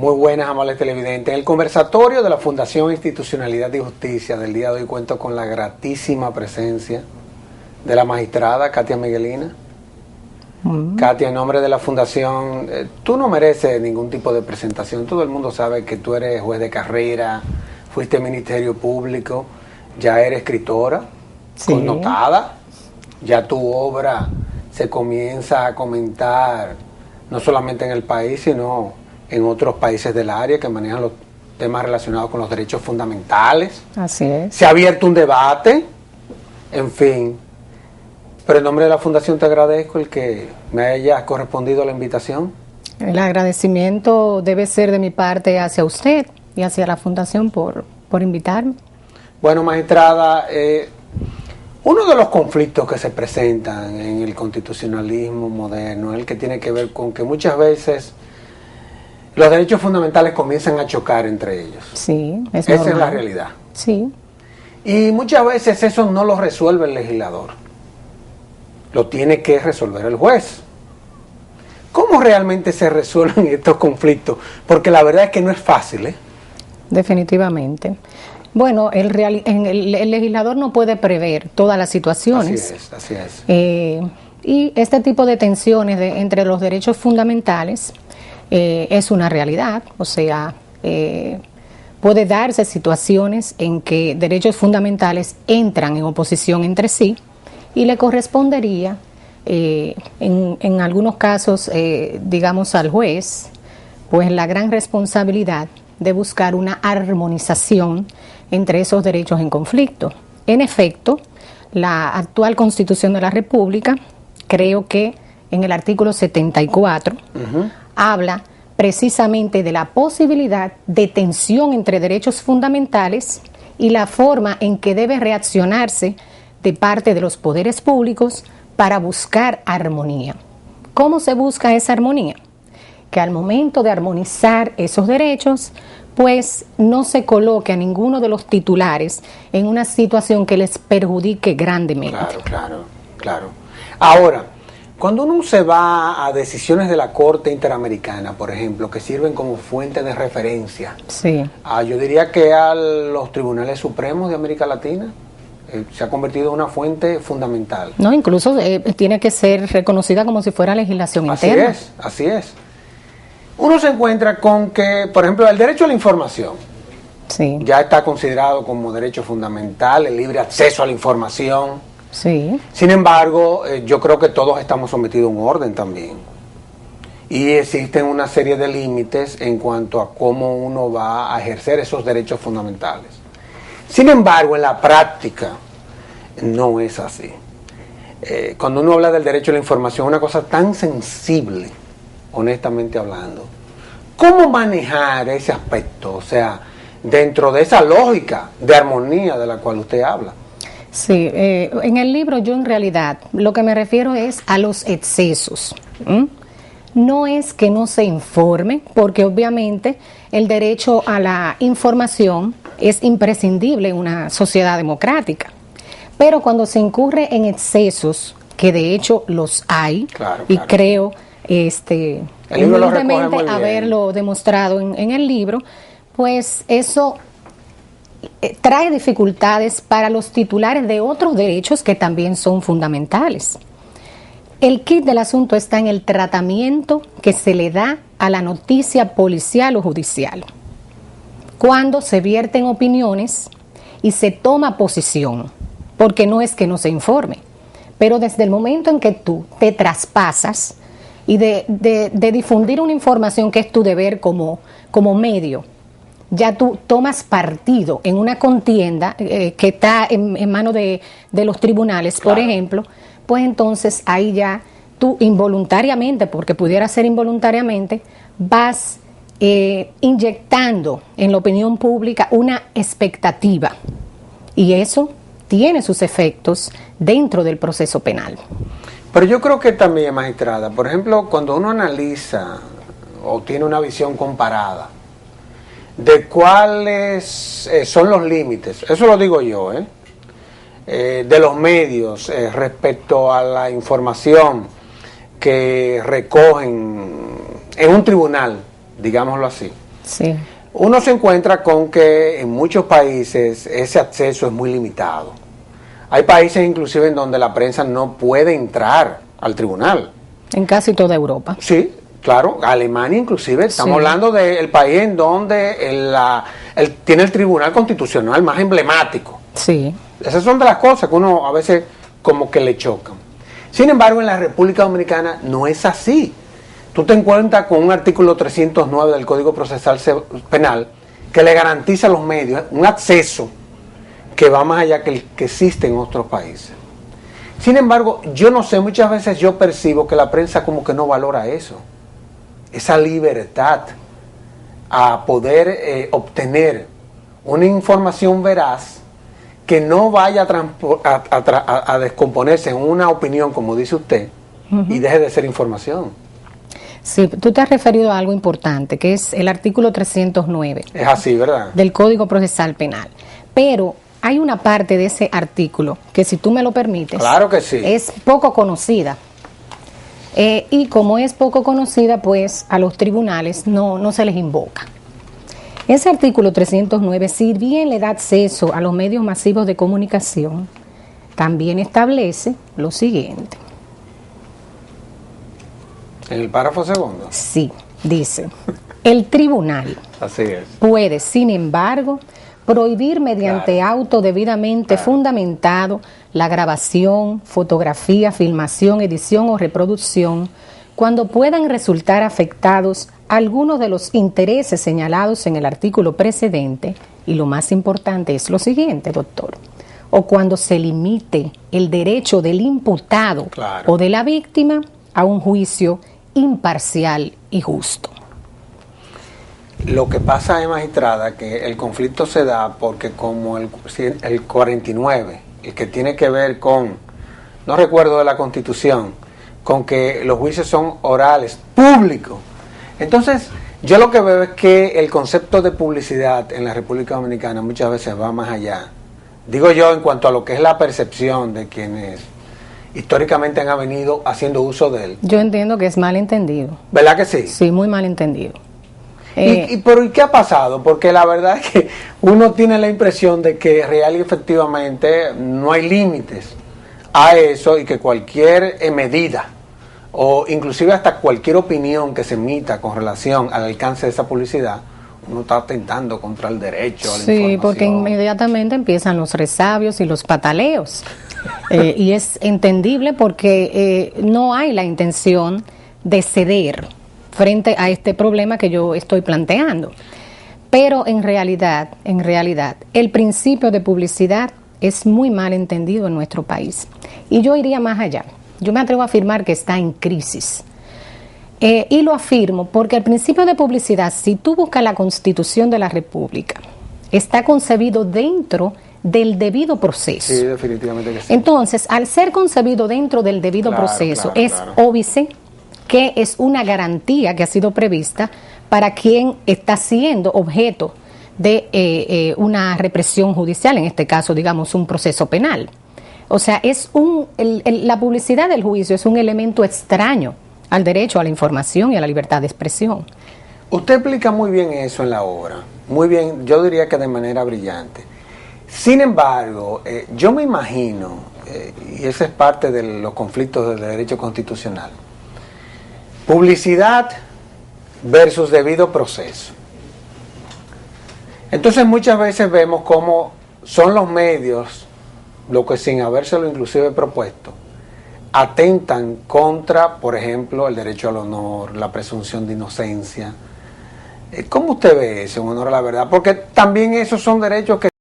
Muy buenas, amables televidentes. En el conversatorio de la Fundación Institucionalidad y Justicia del día de hoy cuento con la gratísima presencia de la magistrada Katia Miguelina. Katia, en nombre de la Fundación, tú no mereces ningún tipo de presentación. Todo el mundo sabe que tú eres juez de carrera, fuiste Ministerio Público, ya eres escritora, sí, connotada. Ya tu obra se comienza a comentar no solamente en el país, sino en otros países del área que manejan los temas relacionados con los derechos fundamentales. Así es. Se ha abierto un debate, en fin. Pero en nombre de la Fundación te agradezco el que me hayas correspondido a la invitación. El agradecimiento debe ser de mi parte hacia usted y hacia la Fundación por invitarme. Bueno, magistrada, uno de los conflictos que se presentan en el constitucionalismo moderno es el que tiene que ver con que muchas veces los derechos fundamentales comienzan a chocar entre ellos. Sí, esa es la realidad. Sí. Y muchas veces eso no lo resuelve el legislador, lo tiene que resolver el juez. ¿Cómo realmente se resuelven estos conflictos? Porque la verdad es que no es fácil, ¿eh? Definitivamente. Bueno, el legislador no puede prever todas las situaciones. Así es. Y este tipo de tensiones entre los derechos fundamentales es una realidad, o sea, puede darse situaciones en que derechos fundamentales entran en oposición entre sí y le correspondería, en algunos casos, digamos al juez, pues la gran responsabilidad de buscar una armonización entre esos derechos en conflicto. En efecto, la actual Constitución de la República, creo que en el artículo 74, habla precisamente de la posibilidad de tensión entre derechos fundamentales y la forma en que debe reaccionarse de parte de los poderes públicos para buscar armonía. ¿Cómo se busca esa armonía? Que al momento de armonizar esos derechos, pues no se coloque a ninguno de los titulares en una situación que les perjudique grandemente. Claro. Ahora, cuando uno se va a decisiones de la Corte Interamericana, por ejemplo, que sirven como fuente de referencia, sí, yo diría que a los tribunales supremos de América Latina se ha convertido en una fuente fundamental. No, incluso tiene que ser reconocida como si fuera legislación interna. Así es. Uno se encuentra con que, por ejemplo, el derecho a la información, sí, ya está considerado como derecho fundamental, el libre acceso a la información. Sí. Sin embargo, yo creo que todos estamos sometidos a un orden también. Y existen una serie de límites en cuanto a cómo uno va a ejercer esos derechos fundamentales. Sin embargo, en la práctica no es así. Cuando uno habla del derecho a la información, una cosa tan sensible, honestamente hablando, ¿cómo manejar ese aspecto? O sea, dentro de esa lógica de armonía de la cual usted habla. Sí, en el libro yo en realidad lo que me refiero es a los excesos. No es que no se informe, porque obviamente el derecho a la información es imprescindible en una sociedad democrática. Pero cuando se incurre en excesos, que de hecho los hay, y creo humildemente haberlo demostrado en el libro, pues eso trae dificultades para los titulares de otros derechos que también son fundamentales. El quid del asunto está en el tratamiento que se le da a la noticia policial o judicial. Cuando se vierten opiniones y se toma posición, porque no es que no se informe, pero desde el momento en que tú te traspasas y de difundir una información que es tu deber como medio, ya tú tomas partido en una contienda que está en manos de los tribunales, por ejemplo, pues entonces ahí ya tú involuntariamente, porque pudiera ser involuntariamente, vas inyectando en la opinión pública una expectativa, y eso tiene sus efectos dentro del proceso penal. Pero yo creo que también, magistrada, por ejemplo, cuando uno analiza o tiene una visión comparada de cuáles son los límites, eso lo digo yo, de los medios respecto a la información que recogen en un tribunal, digámoslo así, Sí. Uno se encuentra con que en muchos países ese acceso es muy limitado. Hay países inclusive en donde la prensa no puede entrar al tribunal. En casi toda Europa. Sí, claro, Alemania inclusive, estamos hablando del país en donde tiene el tribunal constitucional más emblemático. Sí. Esas son de las cosas que uno a veces como que le chocan. Sin embargo, en la República Dominicana no es así. Tú te encuentras con un artículo 309 del Código Procesal Penal que le garantiza a los medios un acceso que va más allá que el que existe en otros países. Sin embargo, yo no sé, muchas veces yo percibo que la prensa como que no valora eso, esa libertad a poder obtener una información veraz que no vaya a descomponerse en una opinión, como dice usted, y deje de ser información. Sí, tú te has referido a algo importante, que es el artículo 309. Es así, ¿verdad? Del Código Procesal Penal. Pero hay una parte de ese artículo que, si tú me lo permites, claro que sí, es poco conocida. Y como es poco conocida, pues a los tribunales no se les invoca. Ese artículo 309, si bien le da acceso a los medios masivos de comunicación, también establece lo siguiente. ¿En el párrafo segundo? Sí, dice, el tribunal así es, puede, sin embargo, prohibir mediante auto debidamente fundamentado la grabación, fotografía, filmación, edición o reproducción cuando puedan resultar afectados algunos de los intereses señalados en el artículo precedente, y lo más importante es lo siguiente, doctor, o cuando se limite el derecho del imputado o de la víctima a un juicio imparcial y justo. Lo que pasa, magistrada, que el conflicto se da porque como el 49, el que tiene que ver con, no recuerdo de la Constitución, con que los juicios son orales, públicos. Entonces, yo lo que veo es que el concepto de publicidad en la República Dominicana muchas veces va más allá. Digo yo en cuanto a lo que es la percepción de quienes históricamente han venido haciendo uso de él. Yo entiendo que es mal entendido. ¿Verdad que sí? Sí, muy mal entendido. ¿Pero y qué ha pasado? Porque la verdad es que uno tiene la impresión de que real y efectivamente no hay límites a eso y que cualquier medida o inclusive hasta cualquier opinión que se emita con relación al alcance de esa publicidad, uno está atentando contra el derecho a la información. Sí, porque inmediatamente empiezan los resabios y los pataleos. Y es entendible porque no hay la intención de ceder frente a este problema que yo estoy planteando. Pero en realidad, el principio de publicidad es muy mal entendido en nuestro país. Y yo iría más allá. Yo me atrevo a afirmar que está en crisis. Y lo afirmo porque el principio de publicidad, si tú buscas la Constitución de la República, está concebido dentro del debido proceso. Sí, definitivamente que sí. Entonces, al ser concebido dentro del debido proceso, es óbice que es una garantía que ha sido prevista para quien está siendo objeto de una represión judicial, en este caso, digamos, un proceso penal. O sea, es la publicidad del juicio es un elemento extraño al derecho a la información y a la libertad de expresión. Usted explica muy bien eso en la obra, muy bien, yo diría que de manera brillante. Sin embargo, yo me imagino, y esa es parte de los conflictos del derecho constitucional, publicidad versus debido proceso. Entonces muchas veces vemos cómo son los medios, lo que sin habérselo inclusive propuesto, atentan contra, por ejemplo, el derecho al honor, la presunción de inocencia. ¿Cómo usted ve eso, en honor a la verdad? Porque también esos son derechos que